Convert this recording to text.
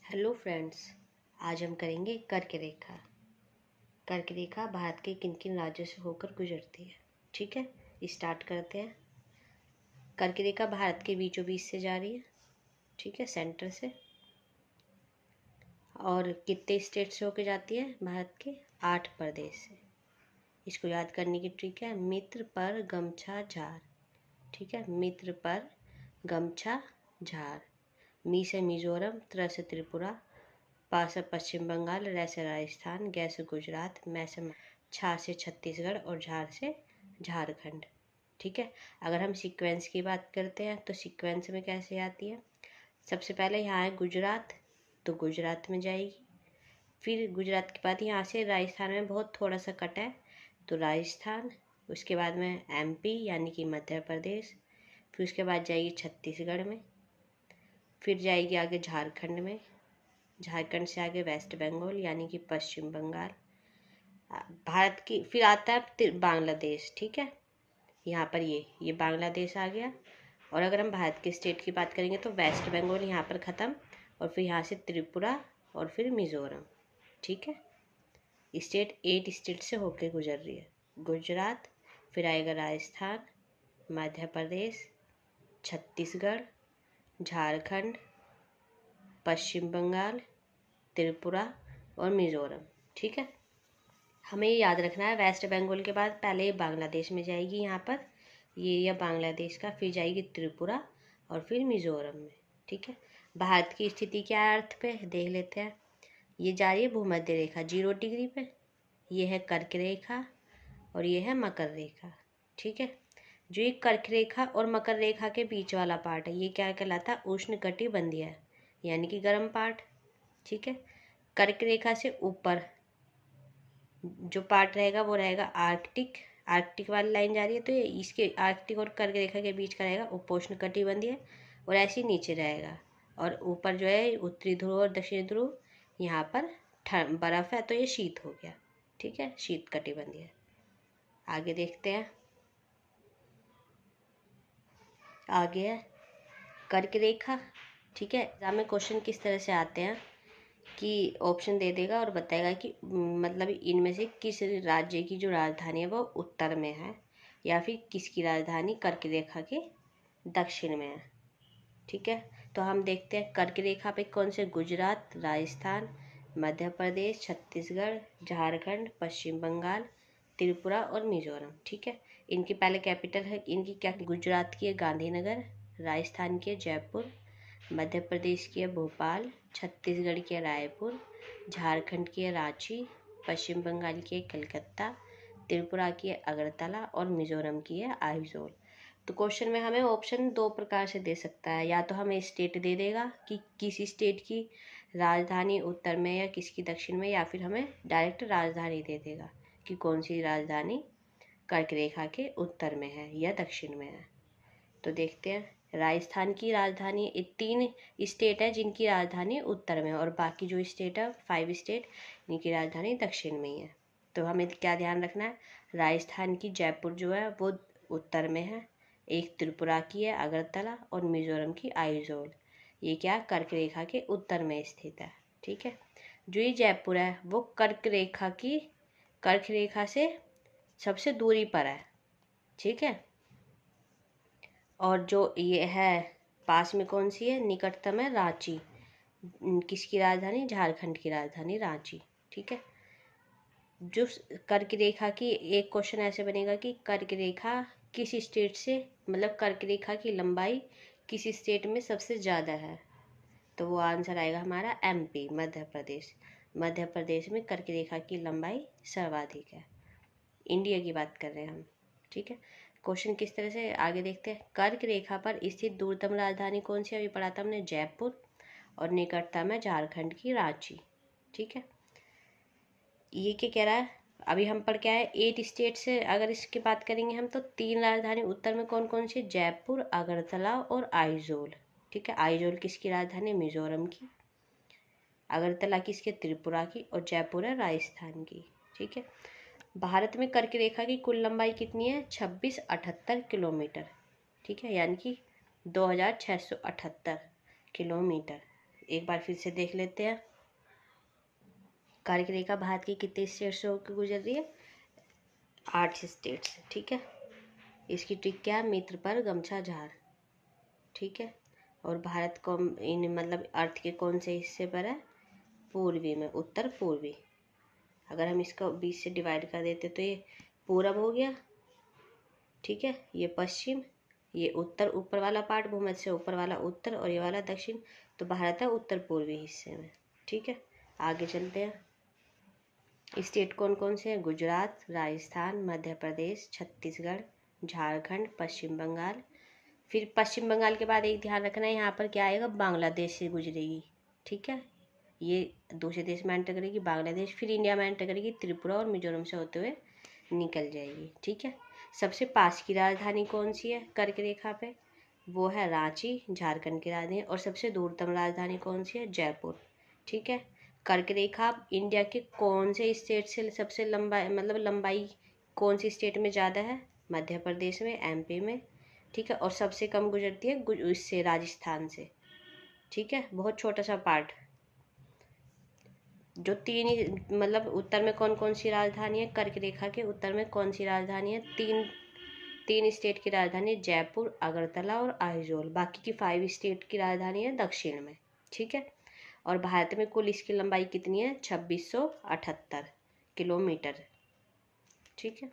Hello friends, आज हम करेंगे कर्क रेखा। कर्क रेखा भारत के किन किन राज्यों से होकर गुजरती है। ठीक है, स्टार्ट करते हैं। कर्क रेखा भारत के बीचों बीच से जा रही है, ठीक है, सेंटर से। और कितने स्टेट से होकर जाती है? भारत के 8 प्रदेश से। इसको याद करने की ट्रिक है मित्र पर गमछा झार। ठीक है, मित्र पर गमछा झार। मी से मिजोरम, त्र से त्रिपुरा, पा से पश्चिम बंगाल, रै से राजस्थान, गै से गुजरात, मै से छा से छत्तीसगढ़ और झार से झारखंड। ठीक है, अगर हम सीक्वेंस की बात करते हैं तो सीक्वेंस में कैसे आती है? सबसे पहले यहाँ है गुजरात, तो गुजरात में जाएगी। फिर गुजरात के बाद यहाँ से राजस्थान में बहुत थोड़ा सा कट है, तो राजस्थान। उसके बाद में एमपी यानी कि मध्य प्रदेश। फिर उसके बाद जाएगी छत्तीसगढ़ में। फिर जाएगी आगे झारखंड में। झारखंड से आगे वेस्ट बंगाल यानी कि पश्चिम बंगाल। भारत की फिर आता है बांग्लादेश। ठीक है, यहाँ पर ये बांग्लादेश आ गया। और अगर हम भारत के स्टेट की बात करेंगे तो वेस्ट बंगाल यहाँ पर ख़त्म, और फिर यहाँ से त्रिपुरा और फिर मिज़ोरम। ठीक है, स्टेट 8 स्टेट से होके गुजर रही है। गुजरात, फिर आएगा राजस्थान, मध्य प्रदेश, छत्तीसगढ़, झारखंड, पश्चिम बंगाल, त्रिपुरा और मिज़ोरम। ठीक है, हमें ये याद रखना है वेस्ट बंगाल के बाद पहले ये बांग्लादेश में जाएगी, यहाँ पर ये बांग्लादेश का, फिर जाएगी त्रिपुरा और फिर मिज़ोरम में। ठीक है, भारत की स्थिति क्या है अर्थ पे देख लेते हैं। ये जा रही है भूमध्य रेखा 0 डिग्री पे, ये है कर्क रेखा और ये है मकर रेखा। ठीक है, जो ये कर्क रेखा और मकर रेखा के बीच वाला पार्ट है ये क्या कहलाता है? उष्णकटिबंधीय, यानी कि गर्म पार्ट। ठीक है, कर्क रेखा से ऊपर जो पार्ट रहेगा वो रहेगा आर्कटिक। आर्कटिक वाली लाइन जा रही है तो ये इसके आर्कटिक और कर्क रेखा के बीच का रहेगा उपोष्ण कटिबंधीय, और ऐसे ही नीचे रहेगा। और ऊपर जो है उत्तरी ध्रुव और दक्षिण ध्रुव, यहाँ पर बर्फ है तो ये शीत हो गया। ठीक है, शीत कटिबंधीय। आगे देखते हैं। आगे है कर्क रेखा। ठीक है, एग्जाम में क्वेश्चन किस तरह से आते हैं कि ऑप्शन दे देगा और बताएगा कि मतलब इनमें से किस राज्य की जो राजधानी है वो उत्तर में है, या फिर किसकी राजधानी कर्क रेखा के दक्षिण में है। ठीक है, तो हम देखते हैं कर्क रेखा पे कौन से? गुजरात, राजस्थान, मध्य प्रदेश, छत्तीसगढ़, झारखंड, पश्चिम बंगाल, त्रिपुरा और मिजोरम। ठीक है, इनकी पहले कैपिटल है इनकी क्या? गुजरात की है गांधीनगर, राजस्थान की है जयपुर, मध्य प्रदेश की है भोपाल, छत्तीसगढ़ की है रायपुर, झारखंड की है रांची, पश्चिम बंगाल की है कलकत्ता, त्रिपुरा की है अगरतला और मिजोरम की है आइजोल। तो क्वेश्चन में हमें ऑप्शन 2 प्रकार से दे सकता है, या तो हमें स्टेट दे देगा कि किसी स्टेट की राजधानी उत्तर में या किसकी दक्षिण में, या फिर हमें डायरेक्ट राजधानी दे देगा कि कौन सी राजधानी कर्क रेखा के उत्तर में है या दक्षिण में है। तो देखते हैं। राजस्थान की राजधानी 3 स्टेट है जिनकी राजधानी उत्तर में है, और बाकी जो स्टेट है 5 स्टेट इनकी राजधानी दक्षिण में ही है। तो हमें क्या ध्यान रखना है? राजस्थान की जयपुर जो है वो उत्तर में है, एक त्रिपुरा की है अगरतला और मिजोरम की आइजोल। ये क्या? कर्क रेखा के उत्तर में स्थित है। ठीक है, जो ये जयपुर है वो कर्क रेखा से सबसे दूरी पर है। ठीक है, और जो ये है पास में कौन सी है? निकटतम है रांची। किसकी राजधानी? झारखंड की राजधानी रांची। ठीक है, जो कर्क रेखा की एक क्वेश्चन ऐसे बनेगा कि कर्क रेखा किस स्टेट से, मतलब कर्क रेखा की लंबाई किस स्टेट में सबसे ज़्यादा है? तो वो आंसर आएगा हमारा एमपी, मध्य प्रदेश। मध्य प्रदेश में कर्क रेखा की लंबाई सर्वाधिक है। इंडिया की बात कर रहे हैं हम। ठीक है, क्वेश्चन किस तरह से आगे देखते हैं। कर्क रेखा पर स्थित दूरतम राजधानी कौन सी? अभी पढ़ा था हमने, जयपुर, और निकटतम है झारखंड की रांची। ठीक है, ये क्या कह रहा है? अभी हम पढ़ के आए 8 स्टेट से, अगर इसकी बात करेंगे हम तो 3 राजधानी उत्तर में कौन कौन सी? जयपुर, अगरतला और आइजोल। ठीक है, आइजोल किसकी राजधानी? मिजोरम की। अगरतला किसके? त्रिपुरा की। और जयपुर है राजस्थान की। ठीक है, भारत में कर्क रेखा की कुल लंबाई कितनी है? 2678 किलोमीटर। ठीक है, यानी कि 2678 किलोमीटर एक बार फिर से देख लेते हैं। कर्क रेखा भारत के कितने स्टेट से होकर गुजर रही है? 8 स्टेट से। ठीक है, इसकी ट्रिक क्या है? मित्र पर गमछा झाड़। ठीक है, और भारत को इन मतलब अर्थ के कौन से हिस्से पर है? पूर्वी में, उत्तर पूर्वी। अगर हम इसको 20 से डिवाइड कर देते तो ये पूरब हो गया। ठीक है, ये पश्चिम, ये उत्तर, ऊपर वाला पार्ट भूमध्य से ऊपर वाला उत्तर, और ये वाला दक्षिण। तो भारत है उत्तर पूर्वी हिस्से में। ठीक है, आगे चलते हैं। स्टेट कौन कौन से हैं? गुजरात, राजस्थान, मध्य प्रदेश, छत्तीसगढ़, झारखंड, पश्चिम बंगाल। फिर पश्चिम बंगाल के बाद एक ध्यान रखना है, यहाँ पर क्या आएगा? बांग्लादेश से गुजरेगी। ठीक है, ये दूसरे देश में एंटर करेगी, बांग्लादेश, फिर इंडिया में एंटर करेगी, त्रिपुरा और मिजोरम से होते हुए निकल जाएगी। ठीक है, सबसे पास की राजधानी कौन सी है कर्क रेखा पे? वो है रांची, झारखंड की राजधानी। और सबसे दूरतम राजधानी कौन सी है? जयपुर। ठीक है, कर्क रेखा इंडिया के कौन से स्टेट से सबसे लंबा मतलब लंबाई कौन सी स्टेट में ज़्यादा है? मध्य प्रदेश में, एमपी में। ठीक है, और सबसे कम गुजरती है इससे, राजस्थान से। ठीक है, बहुत छोटा सा पार्ट। जो तीन ही मतलब उत्तर में कौन कौन सी राजधानी है? कर्क रेखा के उत्तर में कौन सी राजधानी है? तीन स्टेट की राजधानी है, जयपुर, अगरतला और आइजोल। बाकी की 5 स्टेट की राजधानी है दक्षिण में। ठीक है, और भारत में कुल इसकी लंबाई कितनी है? 2678 किलोमीटर। ठीक है।